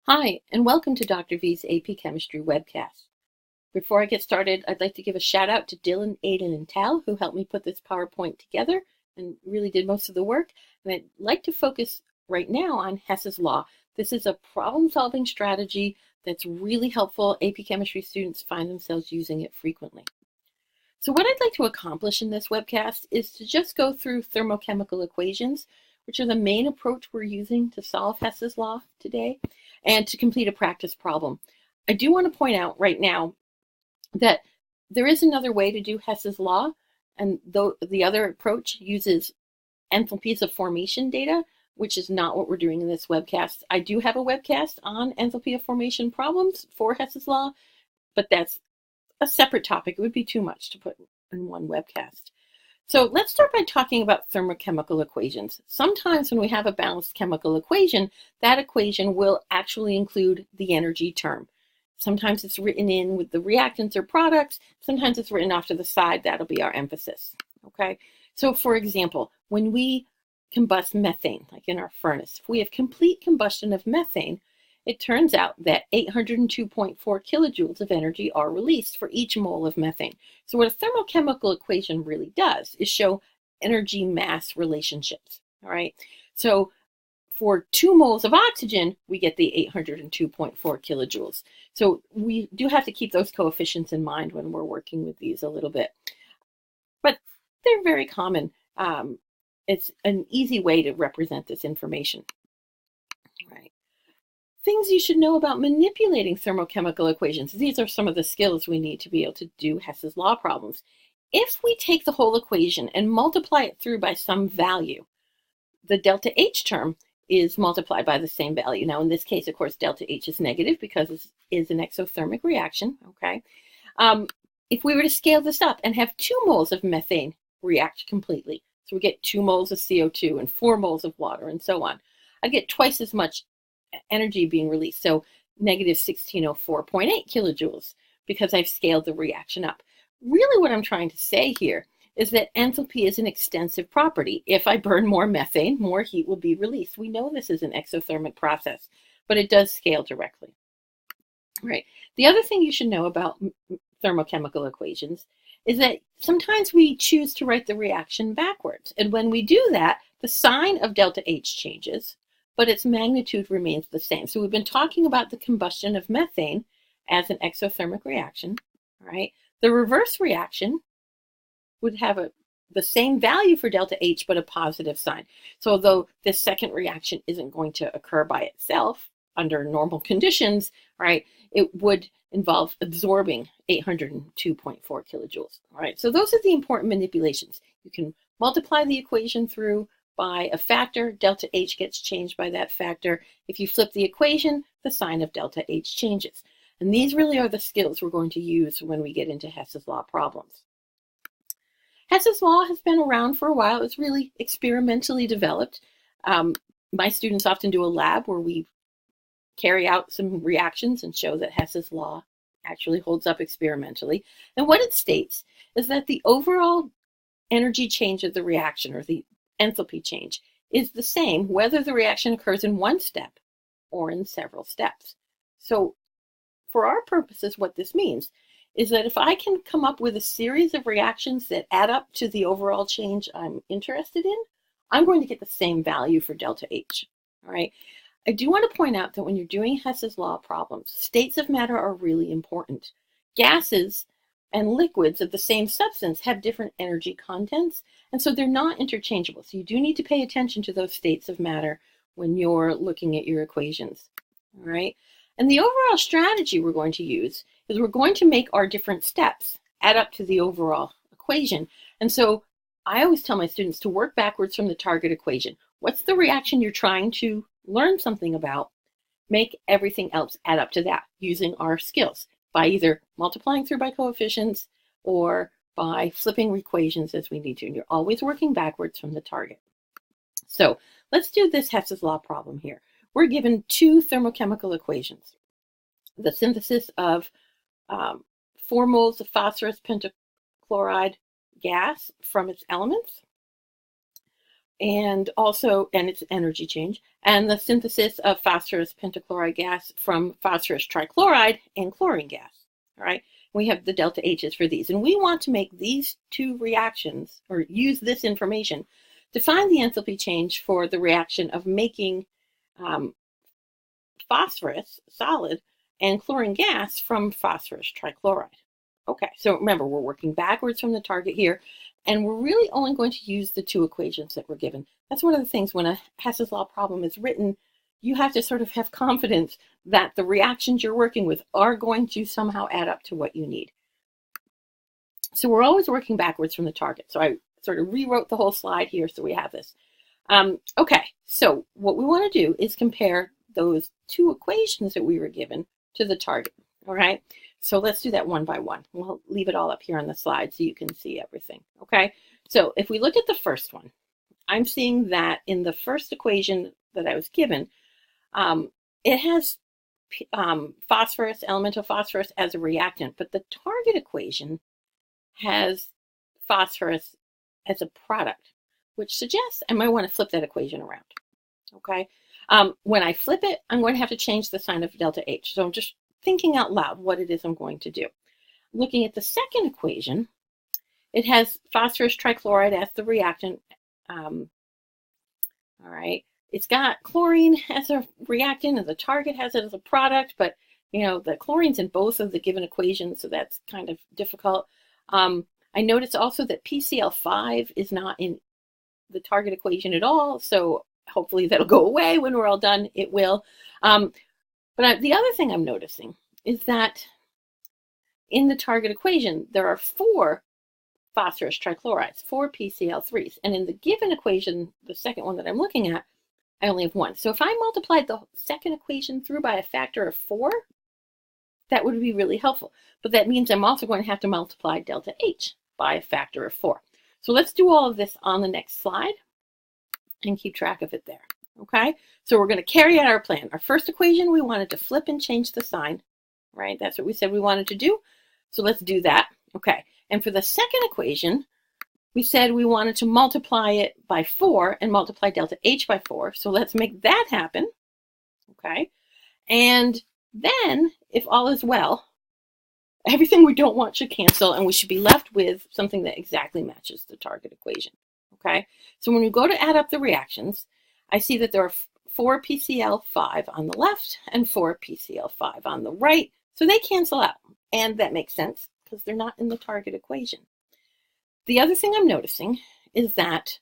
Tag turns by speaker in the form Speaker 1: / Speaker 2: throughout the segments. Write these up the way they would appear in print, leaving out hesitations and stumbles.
Speaker 1: Hi, and welcome to Dr. V's AP Chemistry webcast. Before I get started, I'd like to give a shout out to Dylan, Aiden, and Tal, who helped me put this PowerPoint together and really did most of the work. And I'd like to focus right now on Hess's Law. This is a problem-solving strategy that's really helpful. AP Chemistry students find themselves using it frequently. So what I'd like to accomplish in this webcast is to just go through thermochemical equations, which are the main approach we're using to solve Hess's Law today, and to complete a practice problem. I do want to point out right now that there is another way to do Hess's Law, and though the other approach uses enthalpies of formation data, which is not what we're doing in this webcast. I do have a webcast on enthalpy of formation problems for Hess's Law, but that's a separate topic. It would be too much to put in one webcast. So let's start by talking about thermochemical equations. Sometimes when we have a balanced chemical equation, that equation will actually include the energy term. Sometimes it's written in with the reactants or products. Sometimes it's written off to the side. That'll be our emphasis. Okay. So for example, when we combust methane, like in our furnace, if we have complete combustion of methane, it turns out that 802.4 kilojoules of energy are released for each mole of methane. So what a thermochemical equation really does is show energy mass relationships. All right. So for 2 moles of oxygen, we get the 802.4 kilojoules. So we do have to keep those coefficients in mind when we're working with these a little bit. But they're very common. It's an easy way to represent this information. Right. Things you should know about manipulating thermochemical equations. These are some of the skills we need to be able to do Hess's Law problems. If we take the whole equation and multiply it through by some value, the delta H term is multiplied by the same value. Now, in this case, of course, delta H is negative because it is an exothermic reaction. Okay. If we were to scale this up and have 2 moles of methane react completely, so we get 2 moles of CO2 and 4 moles of water and so on, I'd get twice as much energy being released, so negative 1604.8 kilojoules, because I've scaled the reaction up. Really what I'm trying to say here is that enthalpy is an extensive property. If I burn more methane, more heat will be released. We know this is an exothermic process, but it does scale directly. Right. The other thing you should know about thermochemical equations is that sometimes we choose to write the reaction backwards. And when we do that, the sign of delta H changes, but its magnitude remains the same. So we've been talking about the combustion of methane as an exothermic reaction, right? The reverse reaction would have the same value for delta H, but a positive sign. So although this second reaction isn't going to occur by itself under normal conditions, right, it would involve absorbing 802.4 kilojoules. All right, so those are the important manipulations. You can multiply the equation through by a factor, delta H gets changed by that factor. If you flip the equation, the sign of delta H changes. And these really are the skills we're going to use when we get into Hess's Law problems. Hess's Law has been around for a while. It's really experimentally developed. My students often do a lab where we carry out some reactions and show that Hess's Law actually holds up experimentally. And what it states is that the overall energy change of the reaction, or the enthalpy change, is the same whether the reaction occurs in one step or in several steps. So for our purposes, what this means is that if I can come up with a series of reactions that add up to the overall change I'm interested in, I'm going to get the same value for delta H. All right. I do want to point out that when you're doing Hess's Law problems, states of matter are really important. Gases and liquids of the same substance have different energy contents, and so they're not interchangeable. So you do need to pay attention to those states of matter when you're looking at your equations. All right. And the overall strategy we're going to use is we're going to make our different steps add up to the overall equation. And so I always tell my students to work backwards from the target equation. What's the reaction you're trying to learn something about? Make everything else add up to that using our skills by either multiplying through by coefficients or by flipping equations as we need to. And you're always working backwards from the target. So let's do this Hess's Law problem here. We're given 2 thermochemical equations. The synthesis of 4 moles of phosphorus pentachloride gas from its elements, and its energy change, and the synthesis of phosphorus pentachloride gas from phosphorus trichloride and chlorine gas. All right, we have the delta H's for these, and we want to make these two reactions, or use this information to find the enthalpy change for the reaction of making phosphorus solid and chlorine gas from phosphorus trichloride. Okay, so remember, we're working backwards from the target here, and we're really only going to use the two equations that we're given. That's one of the things when a Hess's Law problem is written, you have to sort of have confidence that the reactions you're working with are going to somehow add up to what you need. So we're always working backwards from the target. So I sort of rewrote the whole slide here so we have this. Okay, so what we want to do is compare those two equations that we were given to the target. All right, so let's do that one by one. We'll leave it all up here on the slide so you can see everything. Okay, so if we look at the first one, I'm seeing that in the first equation that I was given, it has phosphorus, elemental phosphorus, as a reactant, but the target equation has phosphorus as a product, which suggests I might want to flip that equation around. Okay, when I flip it, I'm going to have to change the sign of delta H. So I'm just thinking out loud what it is I'm going to do. Looking at the second equation, it has phosphorus trichloride as the reactant. All right, it's got chlorine as a reactant, and the target has it as a product, but the chlorine's in both of the given equations, so that's kind of difficult. I noticed also that PCl5 is not in the target equation at all, so hopefully that'll go away when we're all done. It will. But the other thing I'm noticing is that in the target equation, there are 4 phosphorus trichlorides, 4 PCl3s. And in the given equation, the second one that I'm looking at, I only have 1. So if I multiplied the second equation through by a factor of 4, that would be really helpful. But that means I'm also going to have to multiply delta H by a factor of 4. So let's do all of this on the next slide and keep track of it there. Okay, so we're going to carry out our plan. Our first equation, we wanted to flip and change the sign, right? That's what we said we wanted to do. So let's do that. Okay, and for the second equation, we said we wanted to multiply it by 4 and multiply delta H by 4. So let's make that happen. Okay, and then if all is well, everything we don't want should cancel, and we should be left with something that exactly matches the target equation. Okay, so when we go to add up the reactions, I see that there are 4 PCl5 on the left and 4 PCl5 on the right, so they cancel out, and that makes sense because they're not in the target equation. The other thing I'm noticing is that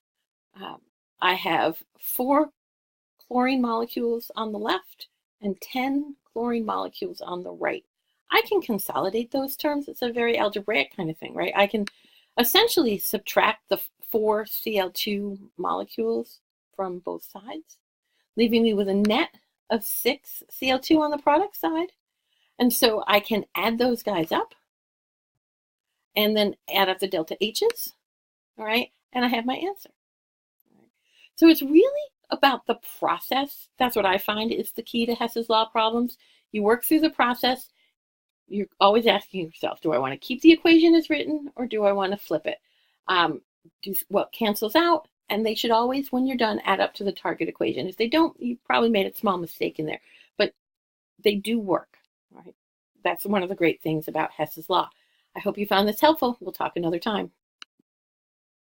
Speaker 1: I have 4 chlorine molecules on the left and 10 chlorine molecules on the right. I can consolidate those terms. It's a very algebraic kind of thing, right? I can essentially subtract the 4 Cl2 molecules from both sides, leaving me with a net of 6 Cl2 on the product side. And so I can add those guys up and then add up the delta H's, all right? And I have my answer. All right. So it's really about the process. That's what I find is the key to Hess's Law problems. You work through the process. You're always asking yourself, do I want to keep the equation as written or do I want to flip it? Do what cancels out, and they should always, when you're done, add up to the target equation. If they don't, you probably made a small mistake in there, but they do work. All right? That's one of the great things about Hess's Law. I hope you found this helpful. We'll talk another time.